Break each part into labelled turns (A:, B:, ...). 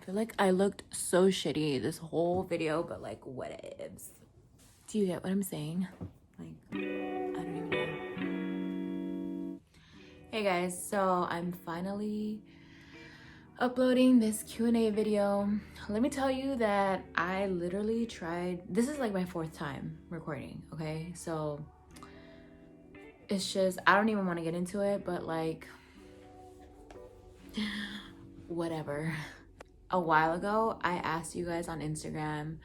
A: feel like I looked so shitty this whole video, but like whatevs. Do you get what I'm saying? Like, I don't even know. Hey guys, so I'm finally uploading this Q&A video. Let me tell you that I literally tried, this is like my 4th time recording, okay? So it's just, I don't even want to get into it, but like, whatever. A while ago, I asked you guys on Instagram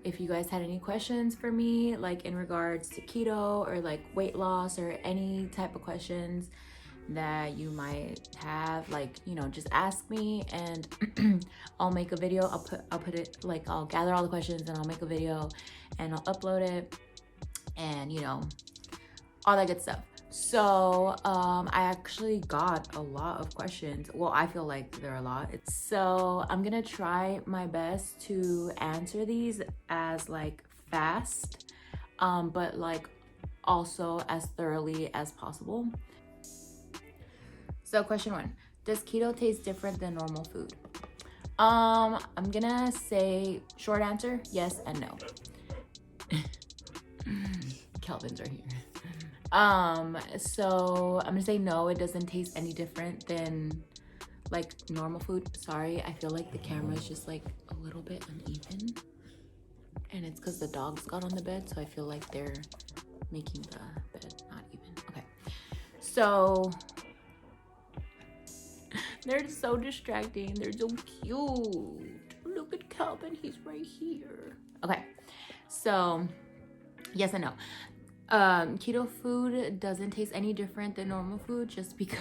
A: if you guys had any questions for me, like in regards to keto or like weight loss or any type of questions that you might have, like, you know, just ask me and I'll make a video. I'll put it, like, I'll gather all the questions and I'll make a video and I'll upload it and, you know, all that good stuff. So I actually got a lot of questions. Well, I feel like there are a lot. So I'm gonna try my best to answer these as like fast, but like also as thoroughly as possible. So question 1, does keto taste different than normal food? I'm gonna say short answer, yes and no. Kelvin's right here. So I'm gonna say no, it doesn't taste any different than like normal food. Sorry, I feel like the camera is just like a little bit uneven, and it's because the dogs got on the bed, so I feel like they're making the bed not even. Okay, so they're so distracting, they're so cute. Look at Calvin, he's right here. Okay, so yes and no. Keto food doesn't taste any different than normal food just because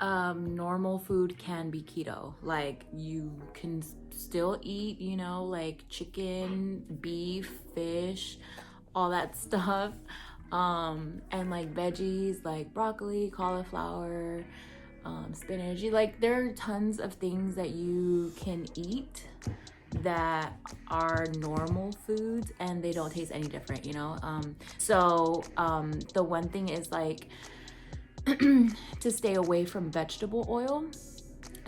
A: normal food can be keto. Like, you can still eat, you know, like chicken, beef, fish, all that stuff, and like veggies like broccoli, cauliflower, spinach. Like, there are tons of things that you can eat that are normal foods and they don't taste any different, you know. The one thing is like to stay away from vegetable oil.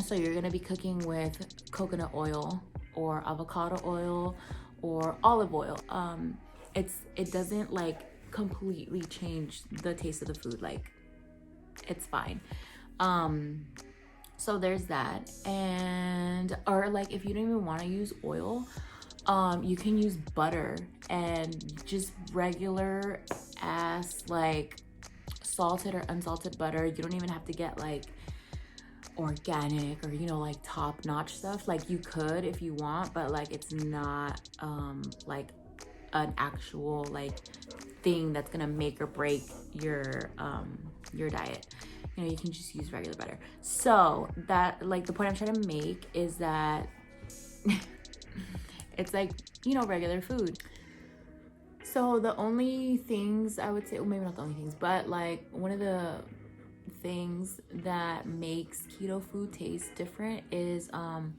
A: So you're gonna be cooking with coconut oil or avocado oil or olive oil. It doesn't like completely change the taste of the food. Like, it's fine. So there's that. And or like, if you don't even want to use oil, you can use butter and just regular ass like salted or unsalted butter. You don't even have to get like organic or, you know, like top-notch stuff. Like, you could if you want, but like it's not like an actual like thing that's gonna make or break your diet. You know, you can just use regular butter. So that, like, the point I'm trying to make is that it's like, you know, regular food. So the only things I would say, well, maybe not the only things, but like one of the things that makes keto food taste different is the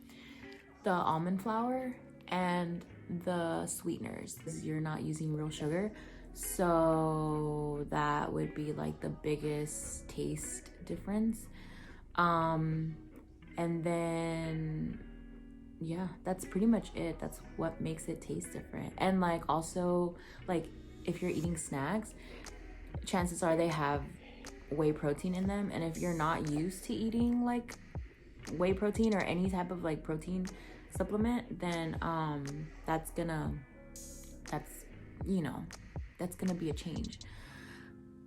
A: almond flour and the sweeteners. You're not using real sugar, so that would be like the biggest taste difference. And then yeah, that's pretty much it. That's what makes it taste different. And like, also, like, if you're eating snacks, chances are they have whey protein in them, and if you're not used to eating like whey protein or any type of like protein supplement, then that's gonna be a change.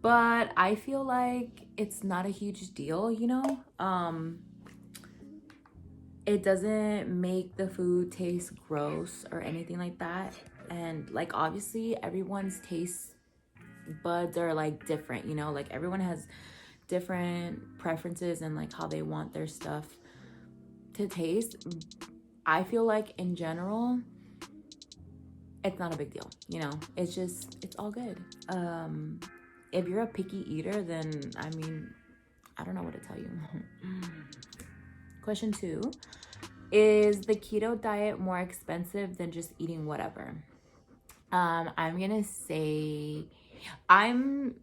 A: But I feel like it's not a huge deal, you know. It doesn't make the food taste gross or anything like that. And like, obviously everyone's taste buds are like different, you know, like everyone has different preferences and like how they want their stuff to taste. I feel like in general it's not a big deal, you know. It's all good. If you're a picky eater, then I mean, I don't know what to tell you. Question 2, is the keto diet more expensive than just eating whatever? I'm gonna say I'm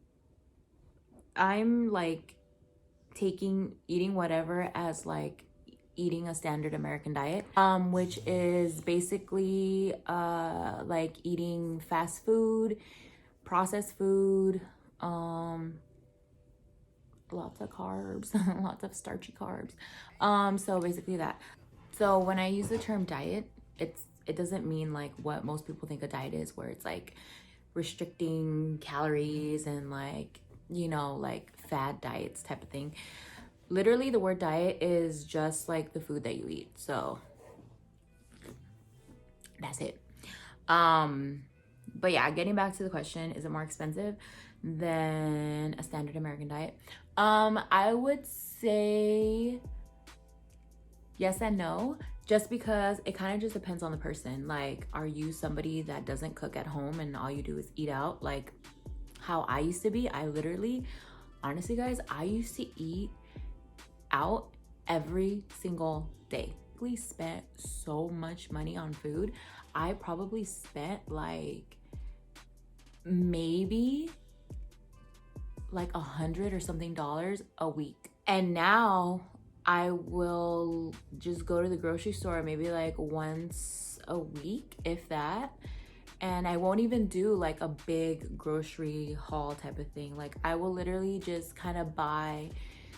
A: like eating whatever as like eating a standard American diet, which is basically like eating fast food, processed food, lots of carbs, lots of starchy carbs. So basically that. So when I use the term diet, it doesn't mean like what most people think a diet is, where it's like restricting calories and like, you know, like fad diets type of thing. Literally the word diet is just like the food that you eat. So that's it. But yeah, getting back to the question, is it more expensive than a standard American diet? I would say yes and no, just because it kind of just depends on the person. Like, are you somebody that doesn't cook at home and all you do is eat out? Like how I used to be. I literally, honestly guys, I used to eat out every single day. We spent so much money on food. I probably spent like maybe like $100 or something a week. And now I will just go to the grocery store maybe like once a week, if that. And I won't even do like a big grocery haul type of thing. Like I will literally just kind of buy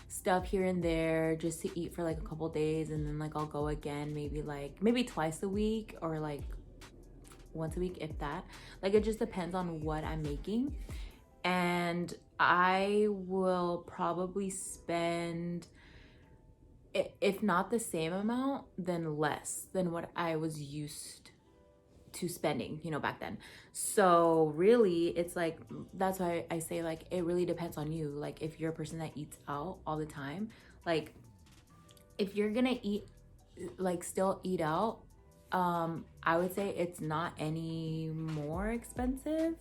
A: stuff here and there just to eat for like a couple days, and then like I'll go again maybe twice a week or like once a week, if that. Like it just depends on what I'm making. And I will probably spend, if not the same amount, then less than what I was used to spending, you know, back then. So really it's like, that's why I say like it really depends on you. Like if you're a person that eats out all the time, like if you're gonna eat, like still eat out, I would say it's not any more expensive,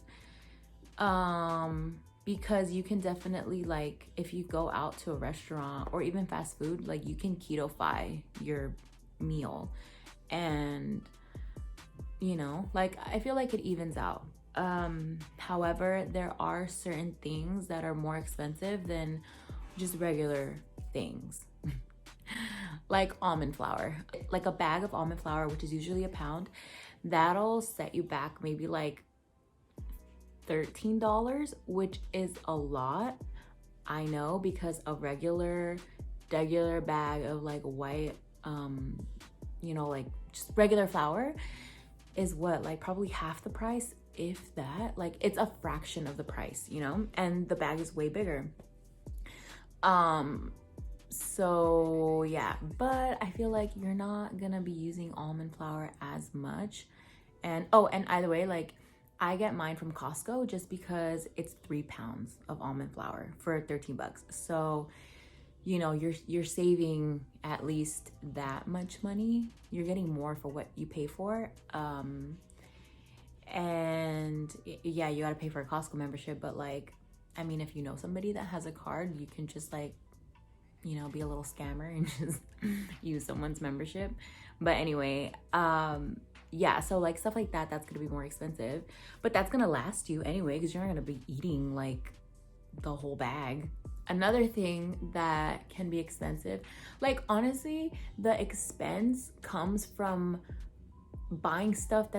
A: because you can definitely, like if you go out to a restaurant or even fast food, like you can keto-fy your meal, and you know, like I feel like it evens out. However, there are certain things that are more expensive than just regular things. Like almond flour. Like a bag of almond flour, which is usually a pound, that'll set you back maybe like $13, which is a lot. I know, because a regular bag of like white, you know, like just regular flour is what, like probably half the price, if that. Like it's a fraction of the price, you know, and the bag is way bigger. So yeah, but I feel like you're not gonna be using almond flour as much. And oh, and either way, like I get mine from Costco just because it's 3 pounds of almond flour for $13. So, you know, you're saving at least that much money. You're getting more for what you pay for. And yeah, you gotta pay for a Costco membership, but like, I mean, if you know somebody that has a card, you can just like, you know, be a little scammer and just use someone's membership. But anyway, yeah, so like stuff like that, that's gonna be more expensive, but that's gonna last you anyway, because you're not gonna be eating like the whole bag. Another thing that can be expensive, like honestly, the expense comes from buying stuff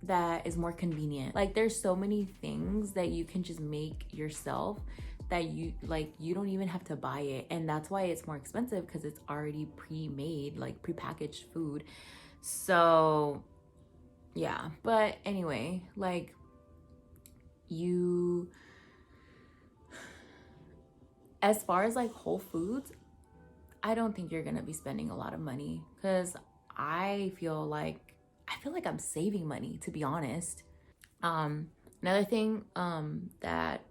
A: that is more convenient. Like there's so many things that you can just make yourself that you don't even have to buy it, and that's why it's more expensive, because it's already pre-made, like pre-packaged food. So yeah, but anyway, like you, as far as like Whole Foods, I don't think you're gonna be spending a lot of money, because I feel like I'm saving money, to be honest. Another thing that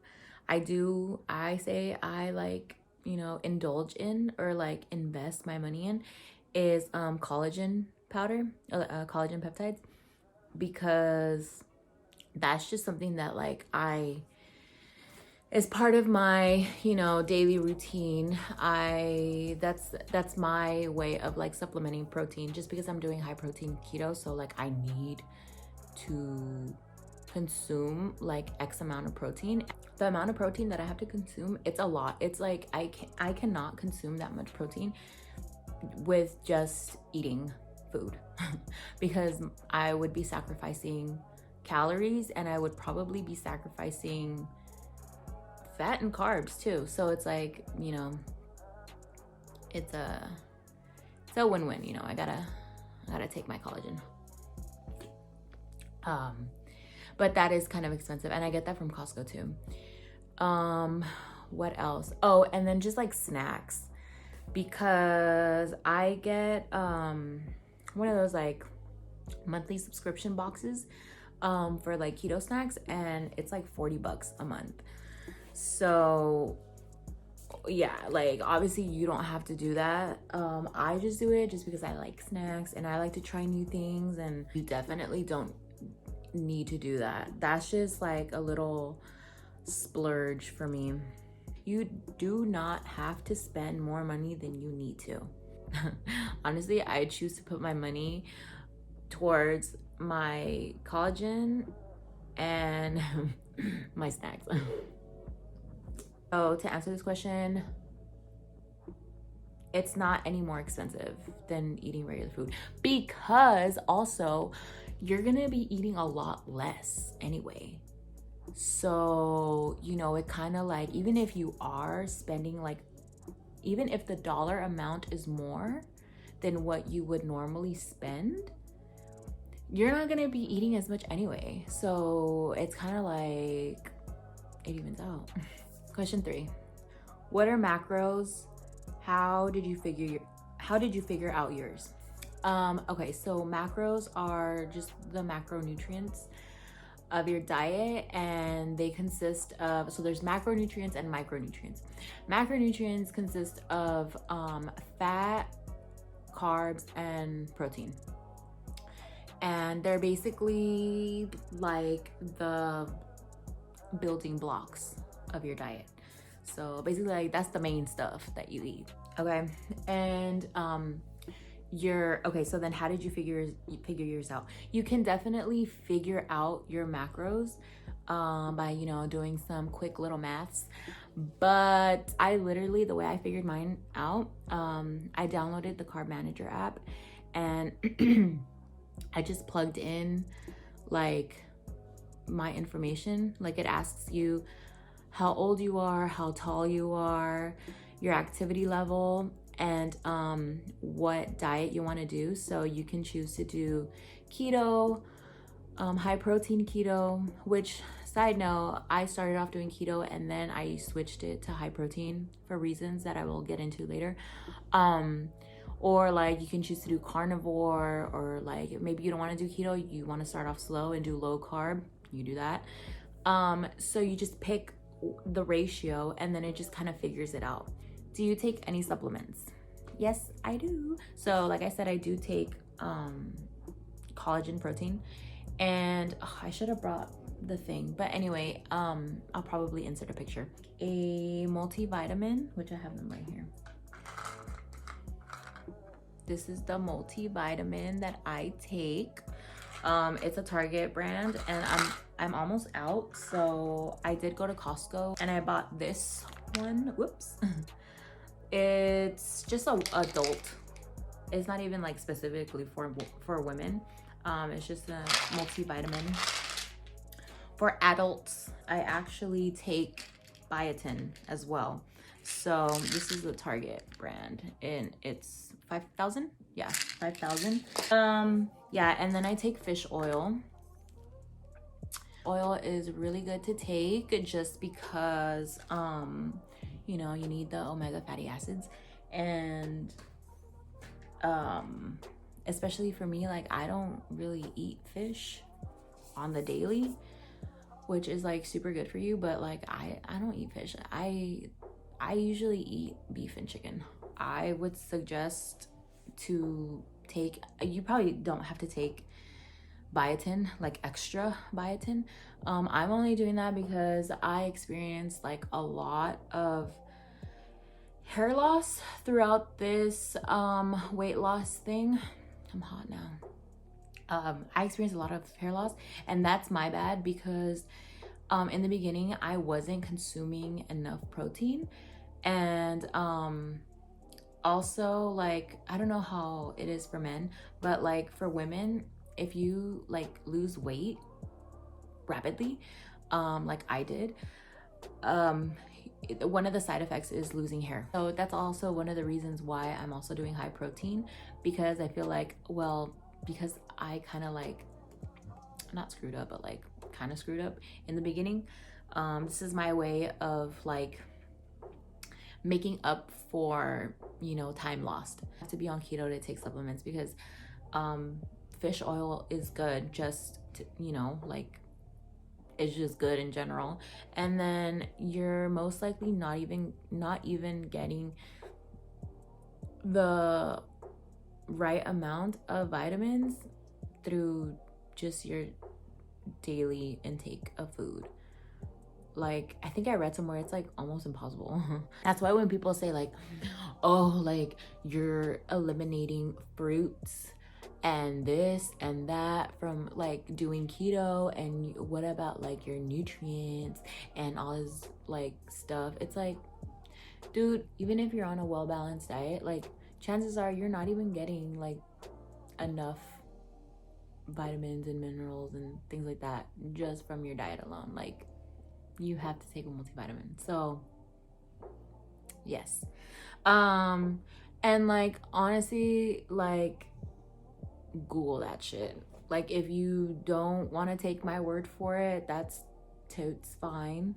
A: I say I like, you know, indulge in or like invest my money in is collagen powder, collagen peptides, because that's just something that like is part of my, you know, daily routine. That's my way of like supplementing protein, just because I'm doing high protein keto. So like I need to consume like X amount of protein. The amount of protein that I have to consume, it's a lot. It's like I cannot consume that much protein with just eating food because I would be sacrificing calories, and I would probably be sacrificing fat and carbs too. So it's like, you know, it's a win-win, you know. I gotta take my collagen. But that is kind of expensive, and I get that from Costco too. What else? Oh, and then just like snacks, because I get one of those like monthly subscription boxes for like keto snacks, and it's like $40 a month. So yeah, like obviously you don't have to do that. I just do it just because I like snacks and I like to try new things, and you definitely don't need to do that. That's just like a little splurge for me. You do not have to spend more money than you need to. Honestly, I choose to put my money towards my collagen and my snacks. So to answer this question, it's not any more expensive than eating regular food, because also you're gonna be eating a lot less anyway. So, you know, it kind of like, even if you are spending like, even if the dollar amount is more than what you would normally spend, you're not gonna be eating as much anyway. So it's kind of like, it evens out. Question 3, what are macros? How did you figure out yours? Okay, so macros are just the macronutrients of your diet, and they consist of, so there's macronutrients and micronutrients. Macronutrients consist of fat, carbs, and protein. And they're basically like the building blocks of your diet. So basically, like, that's the main stuff that you eat. Okay. And so then how did you figure yours out? You can definitely figure out your macros by, you know, doing some quick little maths. But I literally, the way I figured mine out, I downloaded the Carb Manager app, and I just plugged in like my information. Like, it asks you how old you are, how tall you are, your activity level, and what diet you want to do. So you can choose to do keto, high protein keto, which, side note, I started off doing keto and then I switched it to high protein for reasons that I will get into later. Or like you can choose to do carnivore, or like maybe you don't want to do keto, you want to start off slow and do low carb, you do that. So you just pick the ratio and then it just kind of figures it out. Do you take any supplements? Yes, I do. So like I said, I do take collagen protein, and I should have brought the thing, but anyway, I'll probably insert a picture. A multivitamin, which I have them right here. This is the multivitamin that I take. It's a Target brand, and I'm almost out, so I did go to Costco and I bought this one. Whoops. It's just a adult. It's not even like specifically for women. It's just a multivitamin for adults. I actually take biotin as well. So this is the Target brand, and it's 5,000. Yeah, 5,000. Yeah, and then I take fish oil. Oil is really good to take just because you know, you need the omega fatty acids, and especially for me, like, I don't really eat fish on the daily, which is like super good for you, but like I don't eat fish. I usually eat beef and chicken. I would suggest to take, you probably don't have to take biotin, like extra biotin. I'm only doing that because I experienced like a lot of hair loss throughout this weight loss thing. I'm hot now. I experienced a lot of hair loss, and that's my bad because in the beginning I wasn't consuming enough protein. And also, like, I don't know how it is for men, but like for women, if you like lose weight rapidly, like I did, one of the side effects is losing hair. So that's also one of the reasons why I'm also doing high protein, because I feel like, well, because I kind of like, not screwed up, but like kind of screwed up in the beginning. This is my way of like making up for, you know, time lost. I have to be on keto to take supplements because fish oil is good, just to, you know, like it's just good in general. And then you're most likely not even getting the right amount of vitamins through just your daily intake of food. Like, I think I read somewhere it's like almost impossible. That's why when people say like, oh, like you're eliminating fruits and this and that from like doing keto, and what about like your nutrients and all this like stuff, it's like, dude, even if you're on a well-balanced diet, like chances are you're not even getting like enough vitamins and minerals and things like that just from your diet alone. Like, you have to take a multivitamin. So yes. And like honestly, like Google that shit. Like, if you don't want to take my word for it, that's totes fine.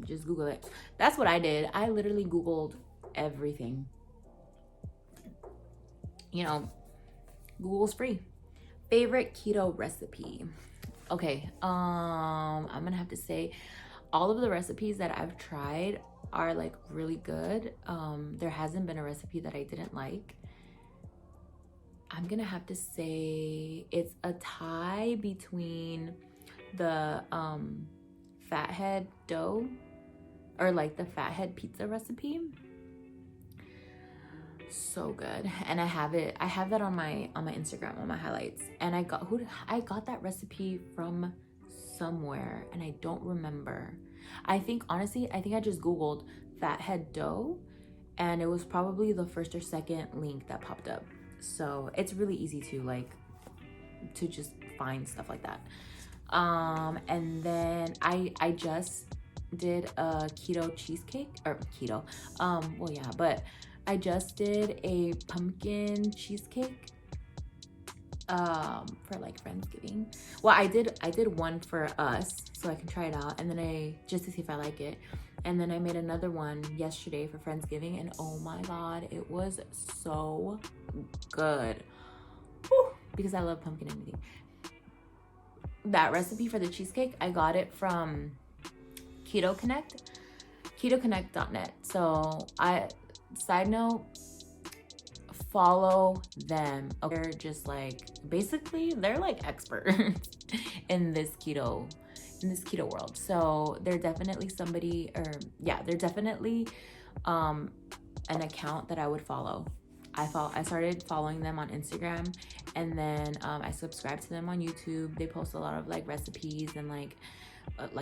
A: Just Google it. That's what I did. I literally Googled everything. You know, Google's free. Favorite keto recipe. Okay, I'm gonna have to say all of the recipes that I've tried are like really good. There hasn't been a recipe that I didn't like. I'm gonna have to say it's a tie between the fathead dough, or like the fathead pizza recipe. So good. And I have that on my Instagram, on my highlights. And I got that recipe from somewhere and I don't remember. I think honestly, I just Googled fathead dough and it was probably the first or second link that popped up. So it's really easy to like to just find stuff like that. And then I just did a keto cheesecake, or keto. Well, yeah, but I just did a pumpkin cheesecake for like Friendsgiving. Well, I did one for us so I can try it out, and then I just to see if I like it. And then I made another one yesterday for Friendsgiving, and oh my god, it was so good. Whew, because I love pumpkin and everything. That recipe for the cheesecake, I got it from Keto Connect, ketoconnect.net. So side note, follow them. Okay, they're just like, basically they're like experts in this keto world. So they're definitely they're definitely an account that I would follow. I started following them on Instagram, and then I subscribed to them on YouTube. They post a lot of like recipes and like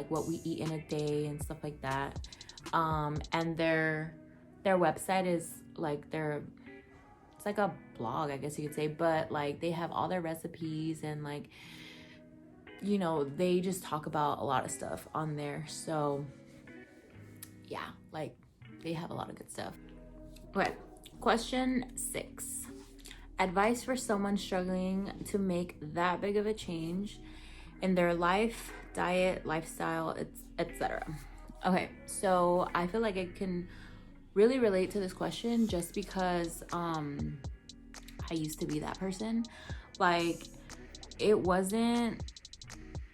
A: what we eat in a day and stuff like that. And their website is like it's like a blog, I guess you could say, but like they have all their recipes, and like, you know, they just talk about a lot of stuff on there. So yeah, like they have a lot of good stuff. Okay, question 6. Advice for someone struggling to make that big of a change in their life, diet, lifestyle, etc. Okay, so I feel like I can really relate to this question just because I used to be that person. Like, it wasn't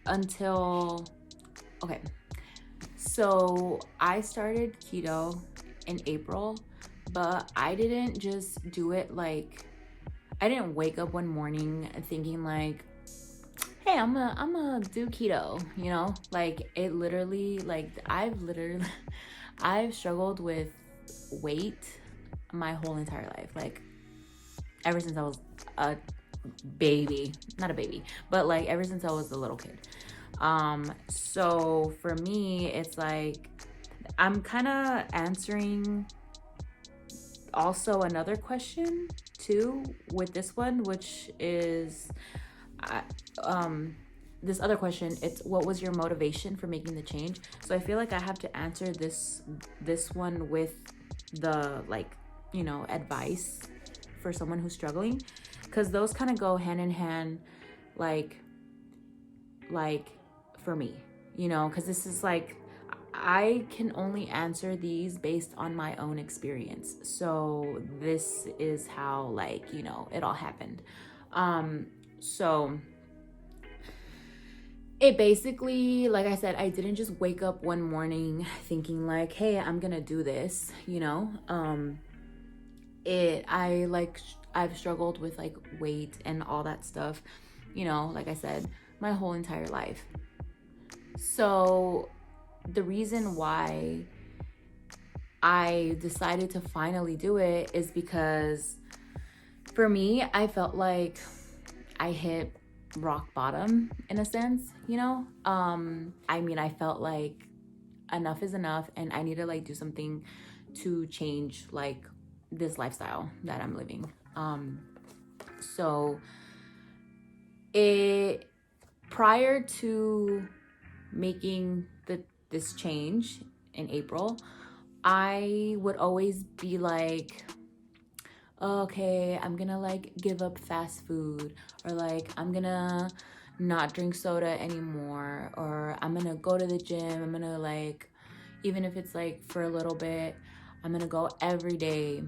A: until, okay, so I started keto in April, but I didn't just do it like, I didn't wake up one morning thinking like, hey, I'm gonna do keto, you know? Like, it literally, like, I've struggled with weight my whole entire life. Like, ever since I was a baby, not a baby, but like ever since I was a little kid. So for me, it's like I'm kind of answering also another question too with this one, which is I, this other question. It's what was your motivation for making the change? So I feel like I have to answer this one with the like, you know, advice for someone who's struggling, because those kind of go hand in hand, like for me, you know, because this is like I can only answer these based on my own experience. So this is how, like, you know, it all happened. So it basically, like I said, I didn't just wake up one morning thinking like, hey, I'm gonna do this, you know. I've struggled with like weight and all that stuff, you know, like I said, my whole entire life. So the reason why I decided to finally do it is because for me, I felt like I hit rock bottom in a sense, you know? I mean, I felt like enough is enough and I need to like do something to change like this lifestyle that I'm living. So it prior to making this change in April, I would always be like, okay, I'm gonna like give up fast food, or like I'm gonna not drink soda anymore, or I'm gonna go to the gym. I'm gonna like, even if it's like for a little bit, I'm gonna go every day.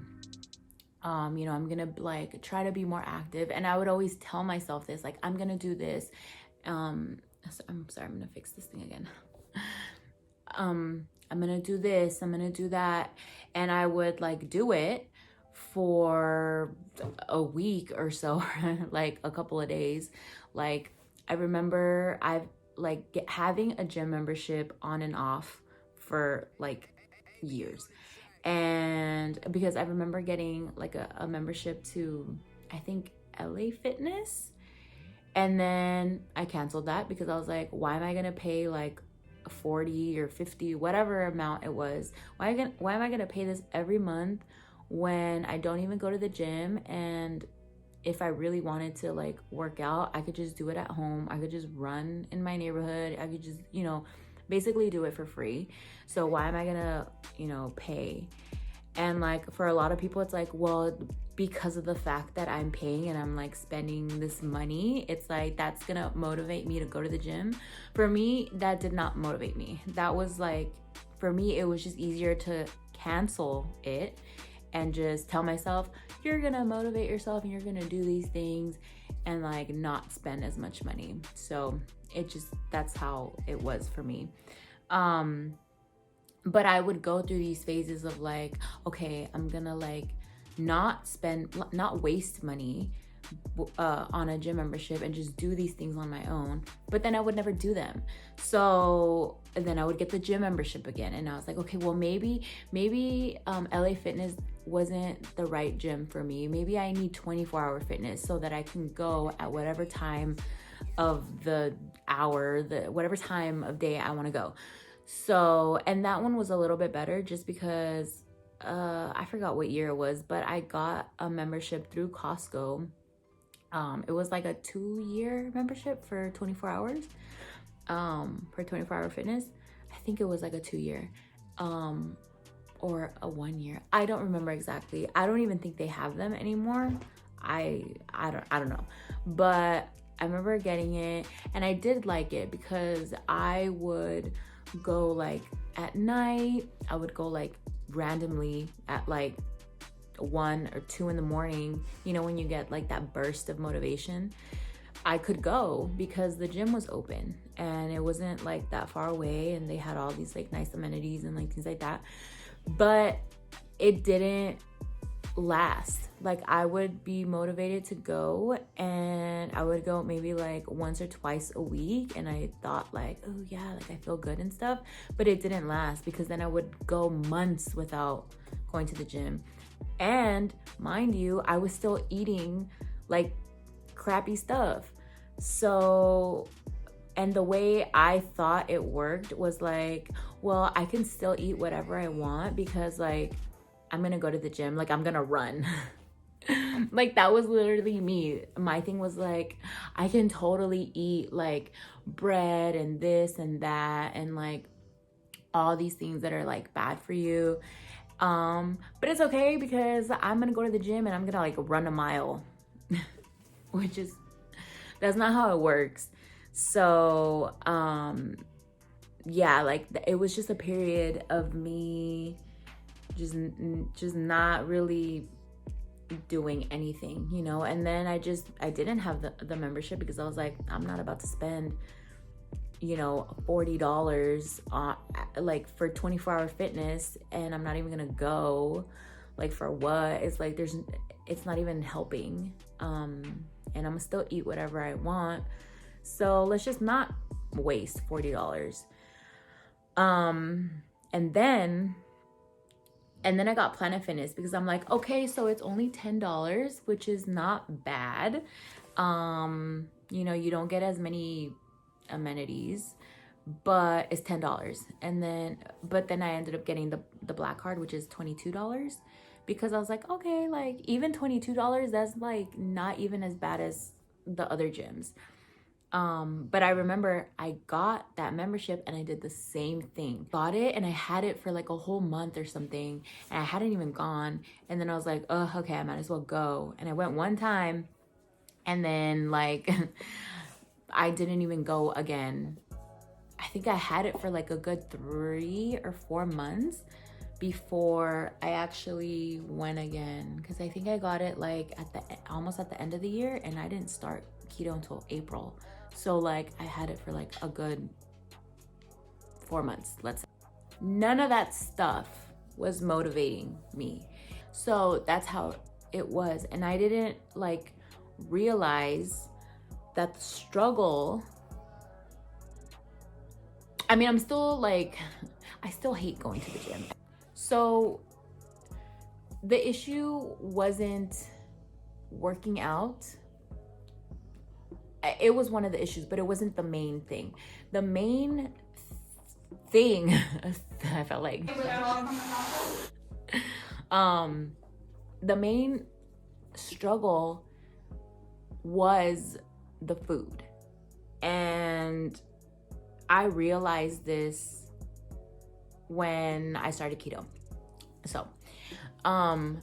A: You know, I'm gonna like try to be more active. And I would always tell myself this, like, I'm gonna do this. I'm sorry, I'm gonna fix this thing again. I'm gonna do this, I'm gonna do that. And I would like do it for a week or so, like a couple of days. Like, I remember I've like having a gym membership on and off for like years. And because I remember getting like a membership to, I think, LA Fitness. And then I canceled that because I was like, why am I gonna pay like 40 or 50, whatever amount it was? Why am I gonna pay this every month when I don't even go to the gym? And if I really wanted to like work out, I could just do it at home. I could just run in my neighborhood. I could just, you know, basically do it for free. So why am I gonna, you know, pay? And like for a lot of people, it's like, well, because of the fact that I'm paying and I'm like spending this money, it's like that's gonna motivate me to go to the gym. For me, that did not motivate me. That was like, for me, it was just easier to cancel it and just tell myself, you're gonna motivate yourself and you're gonna do these things and like not spend as much money. So it just, that's how it was for me. But I would go through these phases of like, okay, I'm gonna like not waste money on a gym membership and just do these things on my own. But then I would never do them. So then I would get the gym membership again. And I was like, okay, well, maybe LA Fitness wasn't the right gym for me. Maybe I need 24-hour fitness so that I can go at whatever time of the hour, whatever time of day I want to go. So, and that one was a little bit better just because I forgot what year it was, but I got a membership through Costco. It was like a 2-year membership for 24 hours, for 24-hour fitness. I think it was like a 2-year, or a 1-year. I don't remember exactly. I don't even think they have them anymore. I don't know, but I remember getting it and I did like it because I would go like at night. I would go like randomly at like 1 or 2 in the morning, you know, when you get like that burst of motivation. I could go because the gym was open and it wasn't like that far away and they had all these like nice amenities and like things like that. But it didn't last. Like I would be motivated to go and I would go maybe like once or twice a week and I thought like, oh yeah, like I feel good and stuff, but it didn't last because then I would go months without going to the gym. And mind you, I was still eating like crappy stuff. So, and the way I thought it worked was like, well, I can still eat whatever I want because like I'm gonna go to the gym, like I'm gonna run. Like that was literally me. My thing was like, I can totally eat like bread and this and that and like all these things that are like bad for you. But it's okay because I'm gonna go to the gym and I'm gonna like run a mile, which is, that's not how it works. So, yeah, like it was just a period of me just not really doing anything, you know. And then I didn't have the membership because I was like, I'm not about to spend, you know, $40 on like for 24-hour fitness, and I'm not even gonna go. Like for what? It's like it's not even helping. And I'm gonna still eat whatever I want, so let's just not waste $40. And then I got Planet Fitness because I'm like, okay, so it's only $10, which is not bad. You know, you don't get as many amenities, but it's $10. But then I ended up getting the black card, which is $22, because I was like, okay, like even $22, that's like not even as bad as the other gyms. But I remember I got that membership and I did the same thing. Got it and I had it for like a whole month or something, and I hadn't even gone. And then I was like, oh, okay, I might as well go. And I went one time, and then like I didn't even go again. I think I had it for like a good 3 or 4 months before I actually went again, because I think I got it like almost at the end of the year, and I didn't start keto until April. So like I had it for like a good 4 months, let's say. None of that stuff was motivating me. So that's how it was. And I didn't like realize that the struggle, I mean, I'm still like, I still hate going to the gym. So the issue wasn't working out. It was one of the issues, but it wasn't the main thing. The main thing, I felt like, the main struggle was the food. And I realized this when I started keto. So, and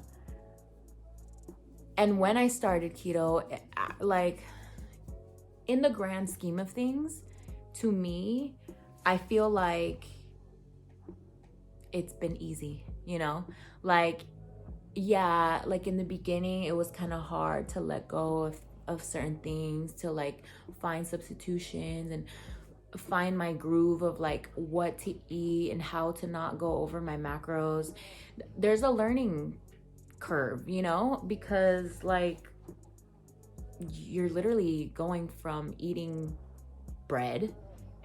A: when I started keto, like, in the grand scheme of things, to me, I feel like it's been easy, you know? Like, yeah, like in the beginning, it was kind of hard to let go of certain things, to like find substitutions and find my groove of like what to eat and how to not go over my macros. There's a learning curve, you know, because like you're literally going from eating bread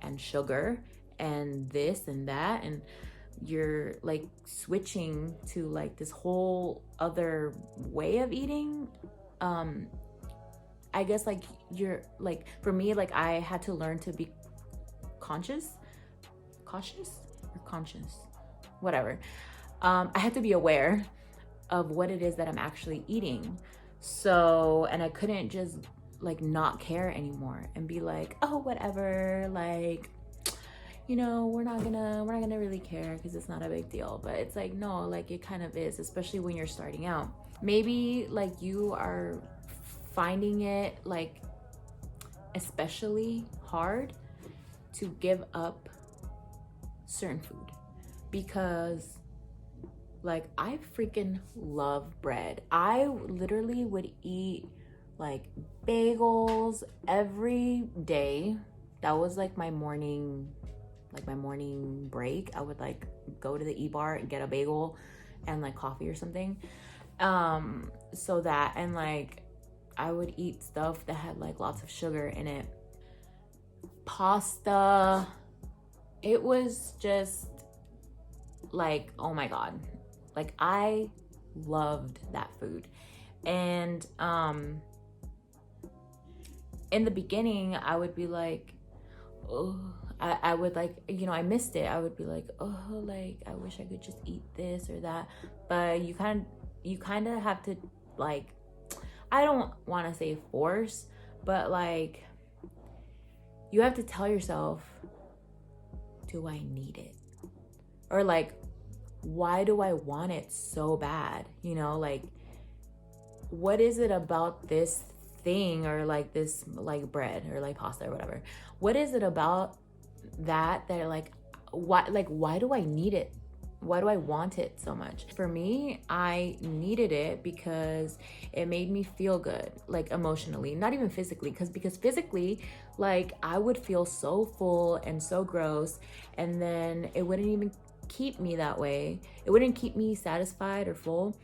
A: and sugar and this and that, and you're like switching to like this whole other way of eating. I guess like you're like, for me, like I had to learn to be cautious or conscious, whatever. I had to be aware of what it is that I'm actually eating. So, and I couldn't just like not care anymore and be like, oh, whatever, like, you know, we're not gonna really care because it's not a big deal. But it's like, no, like it kind of is, especially when you're starting out. Maybe like you are finding it like especially hard to give up certain food, because like I freaking love bread. I literally would eat like bagels every day. That was like my morning break. I would like go to the E-bar and get a bagel and like coffee or something. So that, and like I would eat stuff that had like lots of sugar in it. Pasta. It was just like, oh my God. Like I loved that food. And in the beginning, I would be like, oh, I would like, you know, I missed it. I would be like, oh, like I wish I could just eat this or that. But you kind of have to, like, I don't want to say force, but like you have to tell yourself, do I need it? Or like, why do I want it so bad? You know, like, what is it about this thing, or like this, like bread or like pasta or whatever? What is it about that like, why do I need it? Why do I want it so much? For me, I needed it because it made me feel good, like emotionally, not even physically, because physically, like I would feel so full and so gross, and then it wouldn't even keep me that way. It wouldn't keep me satisfied or full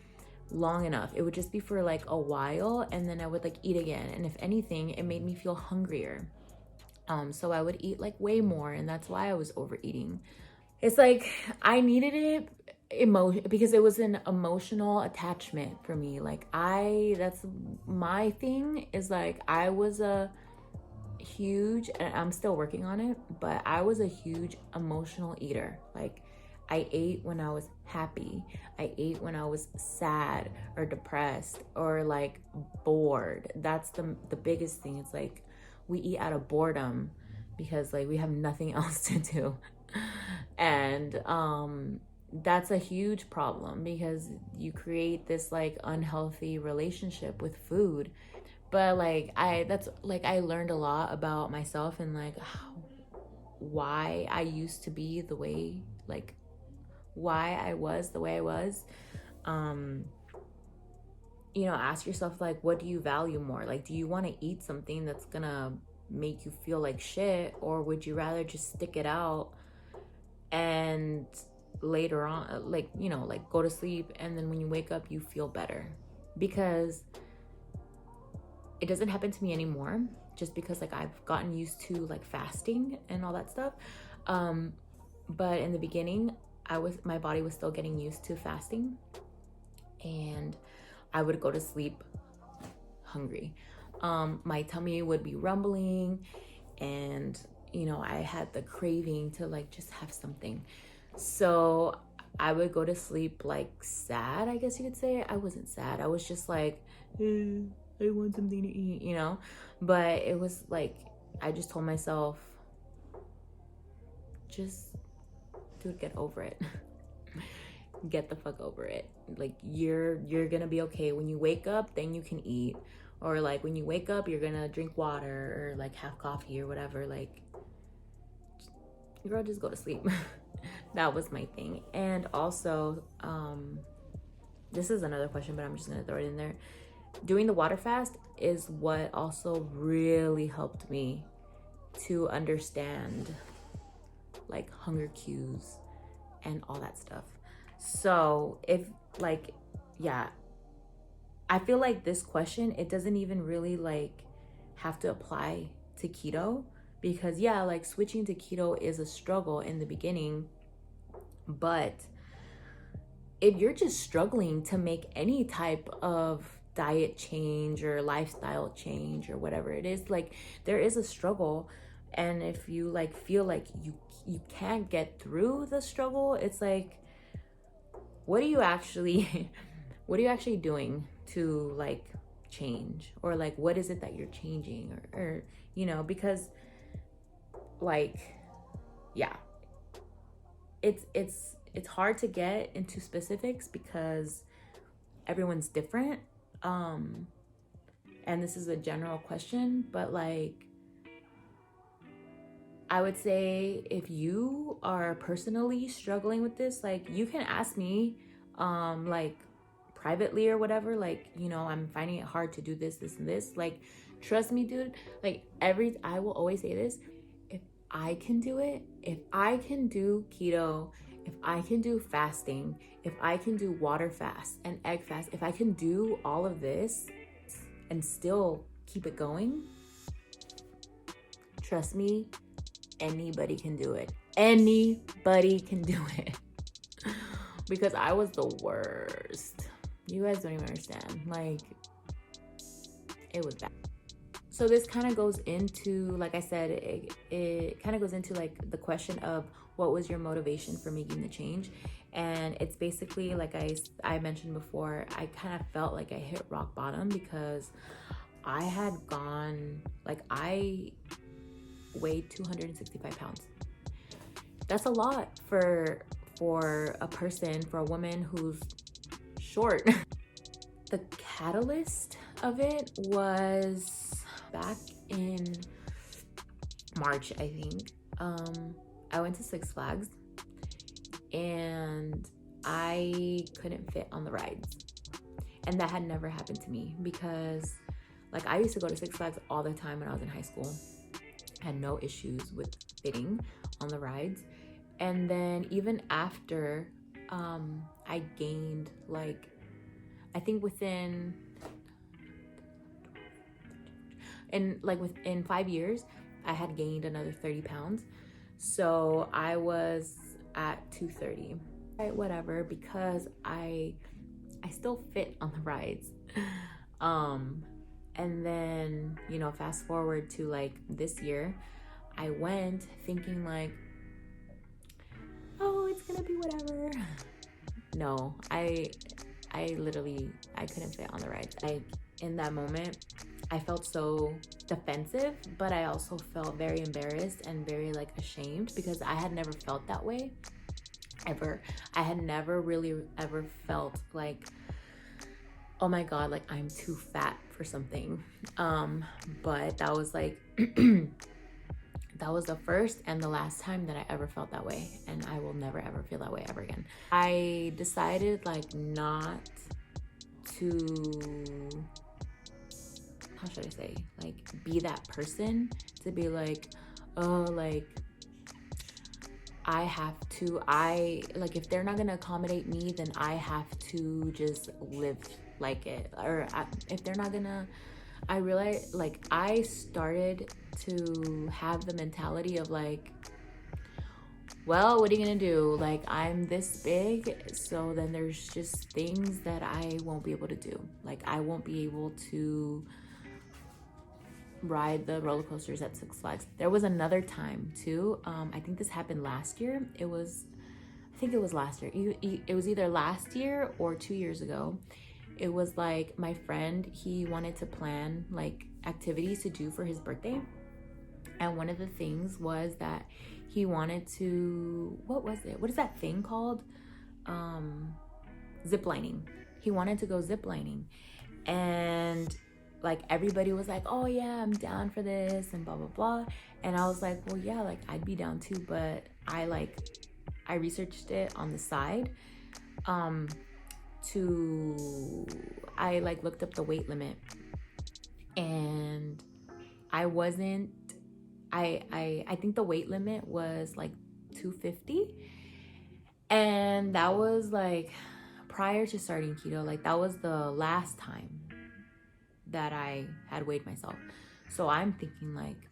A: long enough. It would just be for like a while, and then I would like eat again. And if anything, it made me feel hungrier. So I would eat like way more, and that's why I was overeating. It's like I needed it because it was an emotional attachment for me. Like that's my thing, is like I was a huge, and I'm still working on it, but I was a huge emotional eater. Like I ate when I was happy. I ate when I was sad or depressed or like bored. That's the biggest thing. It's like we eat out of boredom because like we have nothing else to do. And that's a huge problem, because you create this like unhealthy relationship with food. But like I learned a lot about myself, and like why I used to be the way, like why I was the way I was. You know, ask yourself, like, what do you value more? Like, do you want to eat something that's gonna make you feel like shit, or would you rather just stick it out and later on, like, you know, like go to sleep, and then when you wake up you feel better? Because it doesn't happen to me anymore, just because like I've gotten used to like fasting and all that stuff. But in the beginning, my body was still getting used to fasting, and I would go to sleep hungry. My tummy would be rumbling, and you know, I had the craving to like just have something. So I would go to sleep like sad, I guess you could say. I wasn't sad. I was just like, I want something to eat, you know? But it was like, I just told myself, just, dude, get over it. Get the fuck over it. Like, you're gonna be okay. When you wake up, then you can eat. Or like when you wake up, you're gonna drink water or like have coffee or whatever. Like, girl, just go to sleep. That was my thing. And also, this is another question, but I'm just gonna throw it in there. Doing the water fast is what also really helped me to understand like hunger cues and all that stuff. So if like, yeah, I feel like this question, it doesn't even really like have to apply to keto, because yeah, like switching to keto is a struggle in the beginning. But if you're just struggling to make any type of diet change or lifestyle change or whatever it is, like there is a struggle. And if you like feel like you can't get through the struggle, it's like, what are you actually doing to like change? Or like, what is it that you're changing? Or you know, because like, yeah, it's hard to get into specifics because everyone's different. And this is a general question, but like, I would say if you are personally struggling with this, like you can ask me, like privately or whatever, like, you know, I'm finding it hard to do this, and this. Like, trust me, dude, like I will always say this, if I can do it, if I can do keto, if I can do fasting, if I can do water fast and egg fast, if I can do all of this and still keep it going, trust me, anybody can do it. Anybody can do it. Because I was the worst. You guys don't even understand. Like, it was bad. So this kind of goes into, like I said, it kind of goes into like the question of what was your motivation for making the change. And it's basically like I mentioned before, I kind of felt like I hit rock bottom because I had gone, like I weighed 265 pounds. That's a lot for a person, for a woman who's short. The catalyst of it was back in March, I think. I went to Six Flags and I couldn't fit on the rides. And that had never happened to me because like I used to go to Six Flags all the time when I was in high school. I had no issues with fitting on the rides. And then even after I gained like, I think within 5 years, I had gained another 30 pounds. So I was at 230. Right, whatever, because I still fit on the rides. And then, you know, fast forward to like this year, I went thinking like, oh, it's gonna be whatever. No, I literally, I couldn't fit on the rides. In that moment, I felt so defensive, but I also felt very embarrassed and very like ashamed because I had never felt that way ever. I had never really ever felt like, oh my God, like I'm too fat for something. But that was like, that was the first and the last time that I ever felt that way. And I will never ever feel that way ever again. I decided like not to, how should I say, like be that person to be like, oh, like I have to, like if they're not gonna accommodate me, then I have to just live like it. Or if they're not gonna, I realized like I started to have the mentality of like, well, what are you gonna do? Like I'm this big, so then there's just things that I won't be able to do. Like I won't be able to ride the roller coasters at Six Flags. There was another time too. I think this happened last year. I think it was last year. It was either last year or 2 years ago. It was like my friend, he wanted to plan like activities to do for his birthday. And one of the things was that he wanted to, what was it? What is that thing called? Zip lining. He wanted to go zip lining. And like everybody was like, oh yeah, I'm down for this and blah, blah, blah. And I was like, well, yeah, like I'd be down too. But I researched it on the side. I like looked up the weight limit and I think the weight limit was like 250. And that was like prior to starting keto, like that was the last time that I had weighed myself. So I'm thinking like,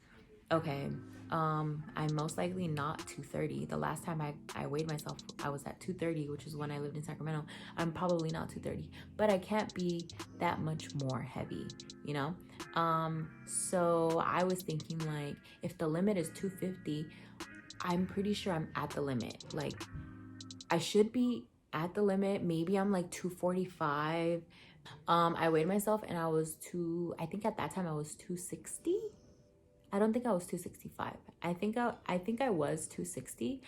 A: okay, I'm most likely not 230. The last time I weighed myself, I was at 230, which is when I lived in Sacramento. I'm probably not 230, but I can't be that much more heavy, you know? So I was thinking like, if the limit is 250, I'm pretty sure I'm at the limit. Like I should be at the limit. Maybe I'm like 245. I weighed myself and I think at that time I was 260. I don't think I was 265. I think I was 260.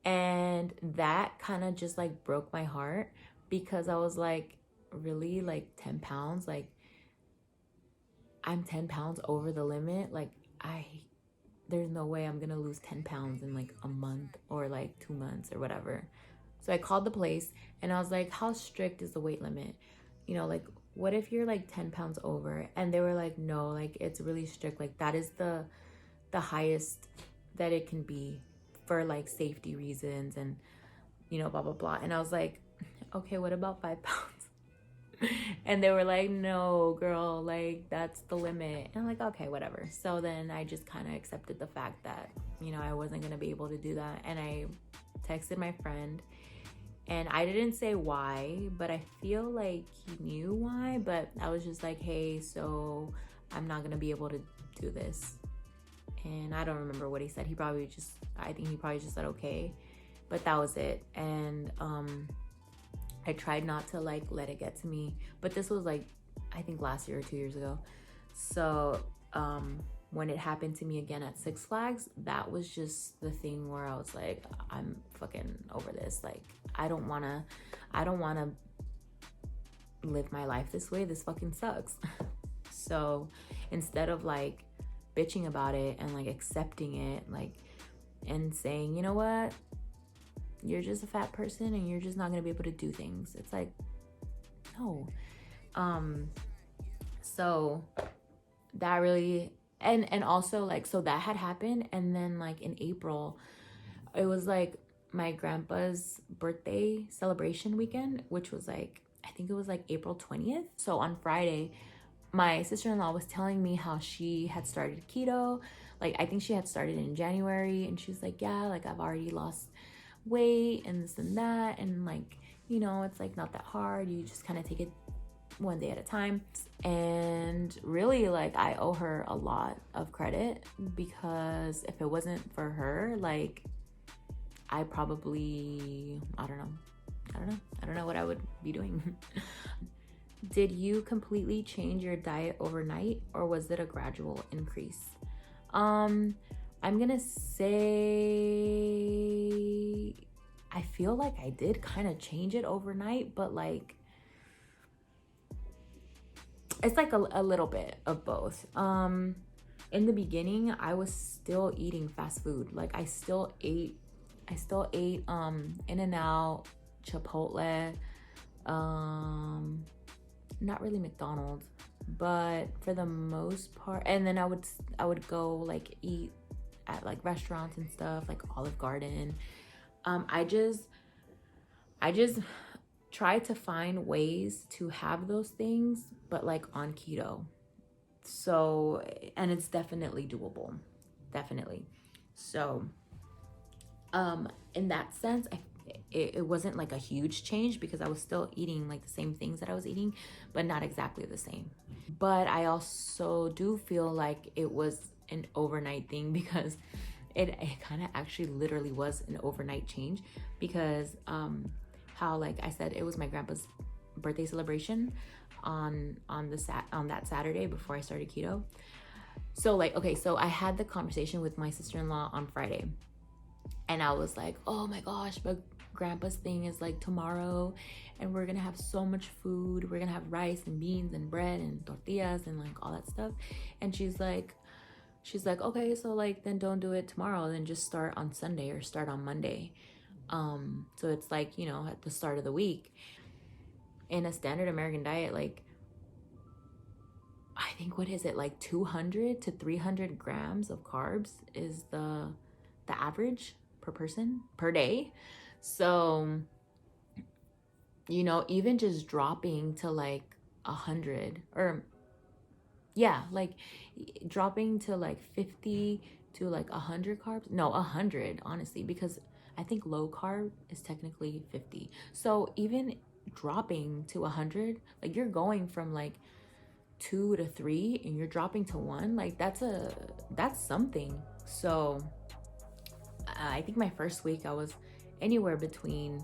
A: And that kind of just like broke my heart because I was like, really, like 10 pounds? Like I'm 10 pounds over the limit. Like there's no way I'm gonna lose 10 pounds in like a month or like 2 months or whatever. So I called the place and I was like, how strict is the weight limit? You know, like what if you're like 10 pounds over? And they were like, no, like it's really strict. Like that is the highest that it can be for like safety reasons and, you know, blah, blah, blah. And I was like, okay, what about 5 pounds? And they were like, no, girl, like that's the limit. And I'm like, okay, whatever. So then I just kind of accepted the fact that, you know, I wasn't going to be able to do that. And I texted my friend. And I didn't say why, but I feel like he knew why. But I was just like, hey, so I'm not gonna be able to do this. And I don't remember what he said. I think he probably just said okay, but that was it. And I tried not to like let it get to me, but this was like, I think last year or 2 years ago. So when it happened to me again at Six Flags, that was just the thing where I was like, I'm fucking over this. Like, I don't wanna live my life this way. This fucking sucks. So instead of like bitching about it and like accepting it, like, and saying, you know what, you're just a fat person and you're just not gonna be able to do things, it's like, no. So that really, and also like, so that had happened, and then like in April, it was like my grandpa's birthday celebration weekend, which was like, I think it was like April 20th. So on Friday, my sister-in-law was telling me how she had started keto. Like, I think she had started in January, and she was like, yeah, like I've already lost weight and this and that, and like, you know, it's like not that hard, you just kind of take it one day at a time. And really, like, I owe her a lot of credit, because if it wasn't for her, like, I probably, I don't know what I would be doing. Did you completely change your diet overnight, or was it a gradual increase? I'm gonna say, I feel like I did kind of change it overnight, but like, it's like a little bit of both. In the beginning, I was still eating fast food. Like, I still ate In-N-Out, Chipotle, not really McDonald's, but for the most part. And then I would go like eat at like restaurants and stuff, like Olive Garden. I just try to find ways to have those things, but like on keto. So, and it's definitely doable, definitely. So in that sense, it wasn't like a huge change, because I was still eating like the same things that I was eating, but not exactly the same. But I also do feel like it was an overnight thing, because it kind of actually literally was an overnight change, because how, like I said, it was my grandpa's birthday celebration on that Saturday before I started keto. So like, okay, so I had the conversation with my sister-in-law on Friday, and I was like, oh my gosh, but grandpa's thing is like tomorrow, and we're gonna have so much food. We're gonna have rice and beans and bread and tortillas and like all that stuff. And she's like, okay, so like, then don't do it tomorrow, then just start on Sunday or start on Monday. So it's like, you know, at the start of the week. In a standard American diet, like, I think, what is it, like 200 to 300 grams of carbs is the average per person per day. So, you know, even just dropping to like 100, or yeah, like dropping to like 50 to like 100 carbs, no, 100 honestly, because I think low carb is technically 50. So even dropping to 100, like, you're going from like 2 to 3 and you're dropping to 1, like that's something. So I think my first week I was anywhere between,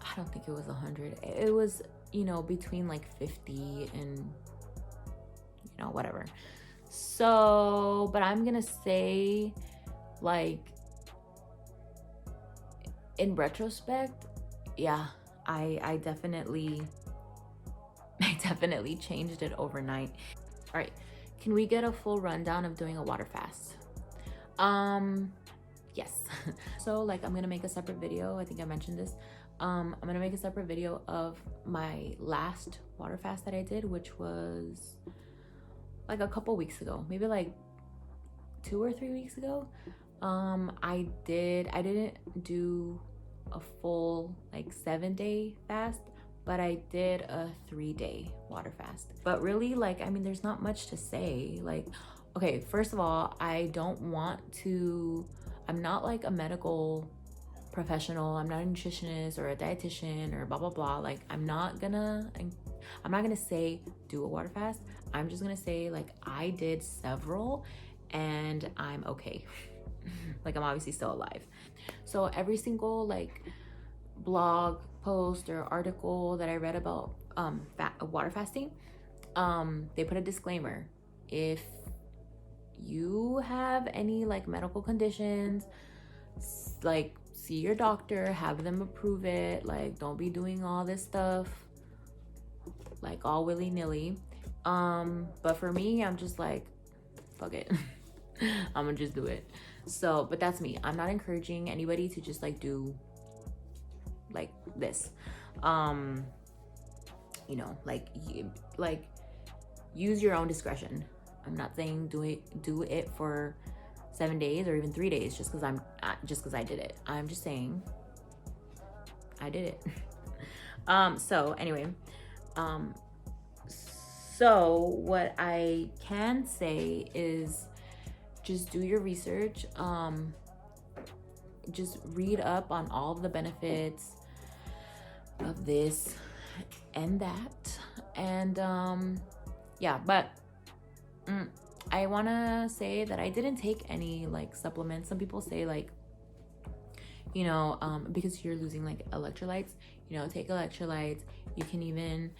A: I don't think it was 100, it was, you know, between like 50 and, you know, whatever. So, but I'm gonna say, like, in retrospect, yeah, I definitely changed it overnight. All right, can we get a full rundown of doing a water fast? Yes. So like, I'm gonna make a separate video, I think I mentioned this. I'm gonna make a separate video of my last water fast that I did, which was like a couple weeks ago, maybe like 2 or 3 weeks ago. I didn't do a full like 7-day fast, but I did a 3-day water fast. But really, like, I mean, there's not much to say. Like, okay, first of all, I'm not like a medical professional. I'm not a nutritionist or a dietitian or blah blah blah. Like, I'm not gonna say do a water fast. I'm just gonna say like I did several and I'm okay. Like I'm obviously still alive. So every single like blog post or article that I read about water fasting, they put a disclaimer. If you have any like medical conditions, like see your doctor, have them approve it. Like don't be doing all this stuff like all willy-nilly. But for me, I'm just like, fuck it. I'm gonna just do it. So, but that's me. I'm not encouraging anybody to just like do like this. You know, like use your own discretion. I'm not saying do it for 7 days or even 3 days just because I did it. I'm just saying I did it. So anyway, so what I can say is just do your research. Just read up on all of the benefits of this and that. And yeah, but I want to say that I didn't take any like supplements. Some people say like, you know, because you're losing like electrolytes, you know, take electrolytes. You can even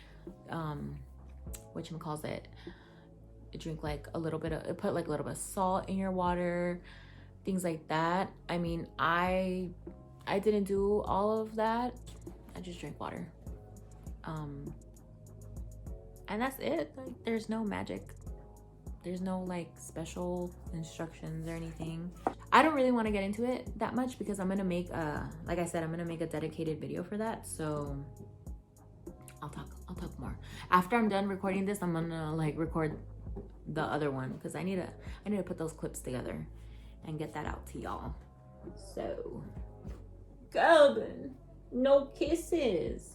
A: whatchamacallit, drink like a little bit of, put like a little bit of salt in your water, things like that. I mean, I didn't do all of that. I just drank water. And that's it. Like, there's no magic. There's no like special instructions or anything. I don't really want to get into it that much because I'm gonna make like I said, I'm gonna make a dedicated video for that. So I'll talk more after I'm done recording this. I'm gonna like record the other one because I need to put those clips together and get that out to y'all. So Golden, no kisses.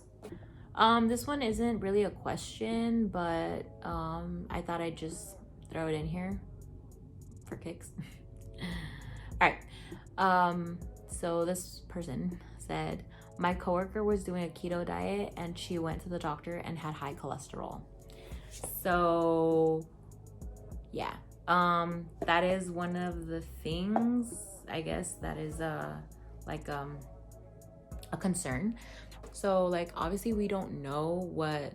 A: This one isn't really a question, but I thought I'd just throw it in here for kicks. All right. So this person said, my coworker was doing a keto diet and she went to the doctor and had high cholesterol. So yeah, that is one of the things, I guess, that is like a concern. So like obviously we don't know what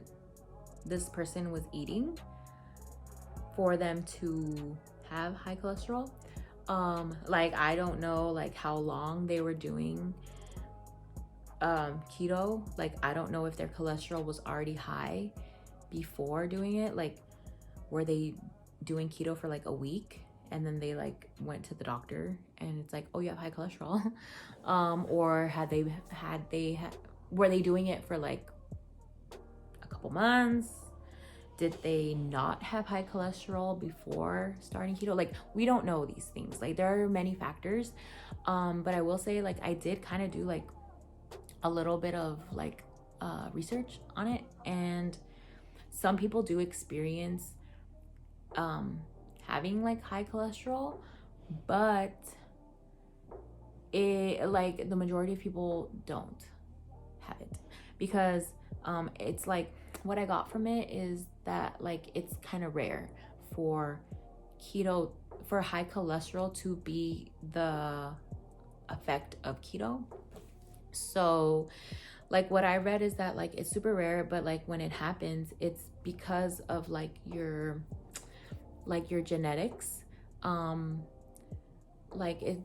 A: this person was eating for them to have high cholesterol. Like I don't know like how long they were doing keto. Like I don't know if their cholesterol was already high before doing it. Like were they doing keto for like a week and then they like went to the doctor and it's like, oh, you have high cholesterol? Or were they doing it for like a couple months? Did they not have high cholesterol before starting keto? Like we don't know these things. Like there are many factors. But I will say like I did kind of do like a little bit of like research on it, and some people do experience having like high cholesterol, but it like the majority of people don't have it because it's like what I got from it is that like it's kind of rare for high cholesterol to be the effect of keto. So like what I read is that like it's super rare, but like when it happens, it's because of like your genetics.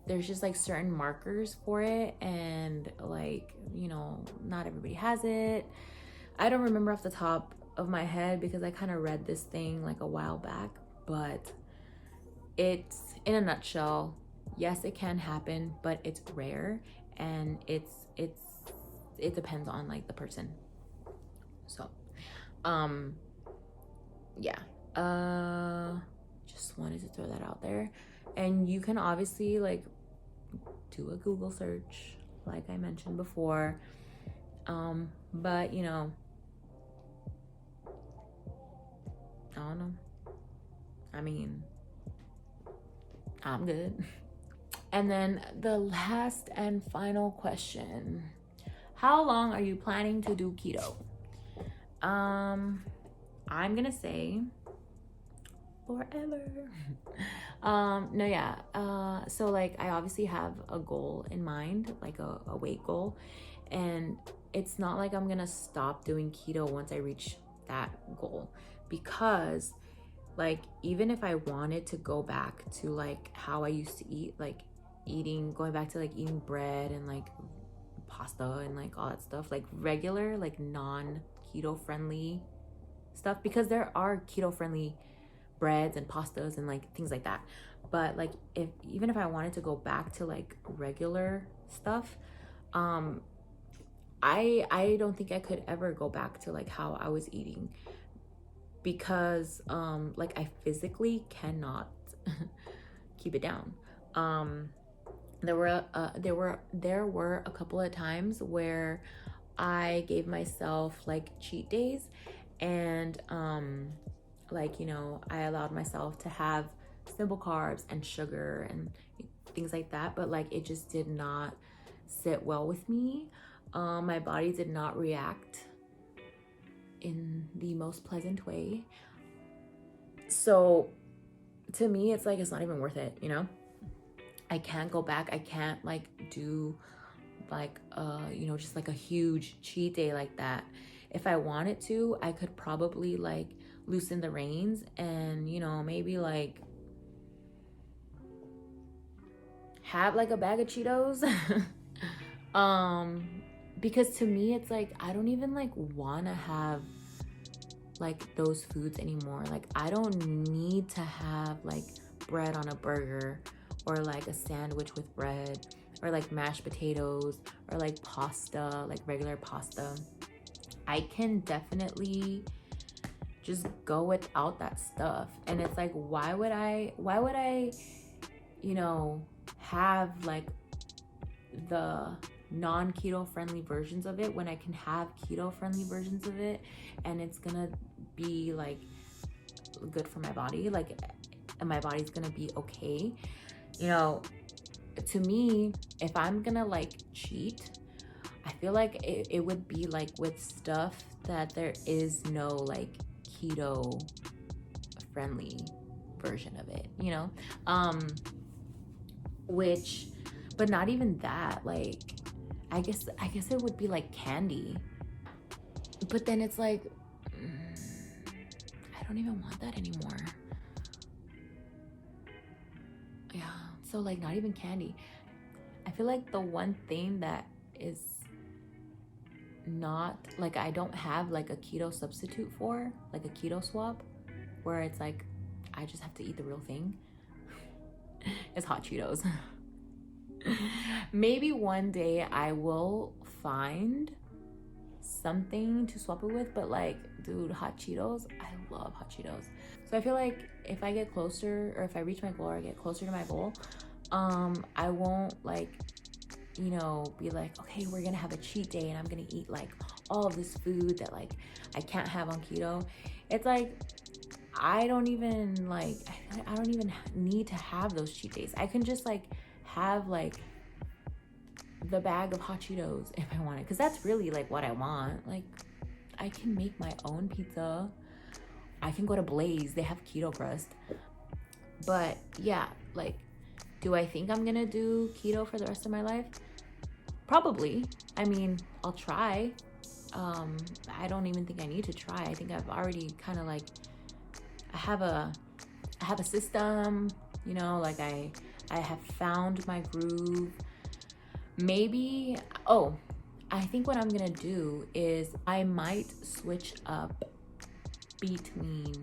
A: There's just like certain markers for it, and like, you know, not everybody has it. I don't remember off the top of my head because I kind of read this thing like a while back, but it's in a nutshell, yes, it can happen, but it's rare, and it depends on like the person. So yeah, just wanted to throw that out there. And you can obviously like do a Google search like I mentioned before, but you know, I don't know, I mean, I'm good. And then the last and final question, how long are you planning to do keto? I'm gonna say forever. No, yeah. So like I obviously have a goal in mind, like a weight goal, and it's not like I'm gonna stop doing keto once I reach that goal, because like even if I wanted to go back to like how I used to eat, like going back to like eating bread and like pasta and like all that stuff, like regular, like non-keto friendly stuff, because there are keto friendly breads and pastas and like things like that. But like even if I wanted to go back to like regular stuff, I don't think I could ever go back to like how I was eating, because like I physically cannot keep it down. There were a couple of times where I gave myself like cheat days, and like, you know, I allowed myself to have simple carbs and sugar and things like that, but like it just did not sit well with me. My body did not react in the most pleasant way. So to me, it's like, it's not even worth it, you know? I can't go back. I can't like do like, you know, just like a huge cheat day like that. If I wanted to, I could probably like loosen the reins and, you know, maybe like have like a bag of Cheetos. Because to me, it's like, I don't even like want to have like those foods anymore. Like I don't need to have like bread on a burger, or like a sandwich with bread, or like mashed potatoes, or like pasta, like regular pasta. I can definitely just go without that stuff. And it's like, why would I, you know, have like the non-keto friendly versions of it when I can have keto friendly versions of it, and it's gonna be like good for my body, like, and my body's gonna be okay. You know, to me, if I'm gonna like cheat, I feel like it would be like with stuff that there is no like keto friendly version of it, you know? Which, but not even that, like, I guess it would be like candy. But then it's like, I don't even want that anymore. Yeah, so like not even candy. I feel like the one thing that is not like, I don't have like a keto substitute for, like a keto swap, where it's like I just have to eat the real thing, is hot Cheetos. Maybe one day I will find something to swap it with, but like, dude, hot Cheetos, I love hot Cheetos. So I feel like if I get closer, or if I reach my goal, or I get closer to my goal, I won't like, you know, be like, okay, we're gonna have a cheat day and I'm gonna eat like all of this food that like I can't have on keto. It's like, I don't even need to have those cheat days. I can just like have like the bag of hot Cheetos if I want it, because that's really like what I want. Like, I can make my own pizza. I can go to Blaze, they have keto crust. But yeah, like, do I think I'm gonna do keto for the rest of my life? Probably. I mean, I'll try. I don't even think I need to try. I think I've already kind of like, I have a system, you know, like I have found my groove. Maybe, I think what I'm gonna do is I might switch up between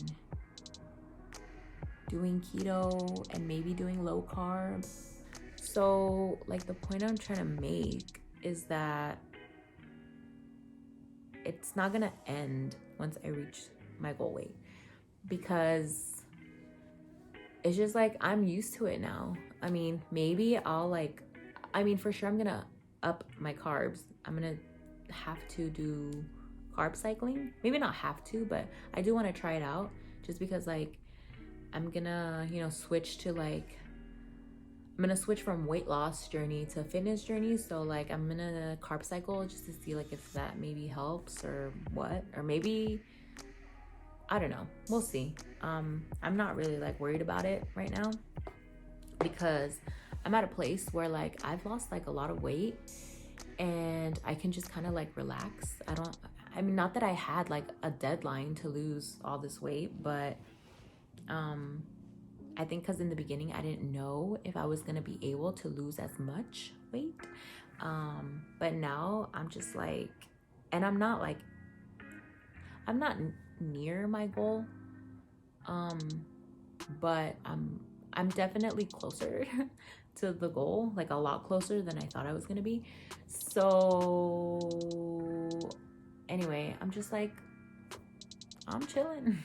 A: doing keto and maybe doing low carb. So like, the point I'm trying to make is that it's not gonna end once I reach my goal weight, because it's just like, I'm used to it now. I mean, maybe I'll like, I mean, for sure I'm gonna up my carbs. I'm gonna have to do carb cycling. Maybe not have to, but I do want to try it out, just because like I'm gonna, you know, switch to like, I'm gonna switch from weight loss journey to fitness journey. So like, I'm gonna carb cycle just to see like if that maybe helps or what, or maybe I don't know. We'll see. I'm not really like worried about it right now because I'm at a place where like I've lost like a lot of weight and I can just kind of like relax. I mean, not that I had like a deadline to lose all this weight, but I think because in the beginning I didn't know if I was gonna be able to lose as much weight. But now I'm just like, and I'm not near my goal. But I'm definitely closer to the goal, like a lot closer than I thought I was gonna be. So anyway, I'm just like, I'm chilling.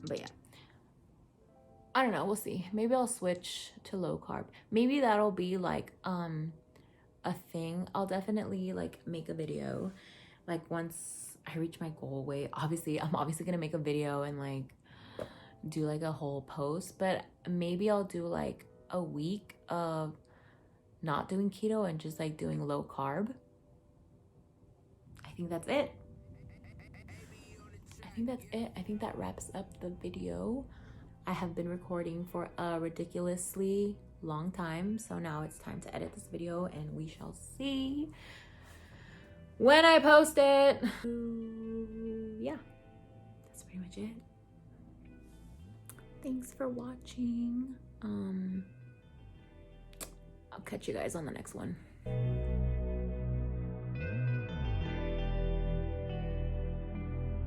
A: But yeah, I don't know, we'll see. Maybe I'll switch to low carb. Maybe that'll be like a thing. I'll definitely like make a video like once I reach my goal weight. Obviously, I'm obviously gonna make a video and like do like a whole post, but maybe I'll do like a week of not doing keto and just like doing low carb. I think that's it. I think that wraps up the video. I have been recording for a ridiculously long time, so now it's time to edit this video and we shall see when I post it. Yeah, that's pretty much it. Thanks for watching. I'll catch you guys on the next one.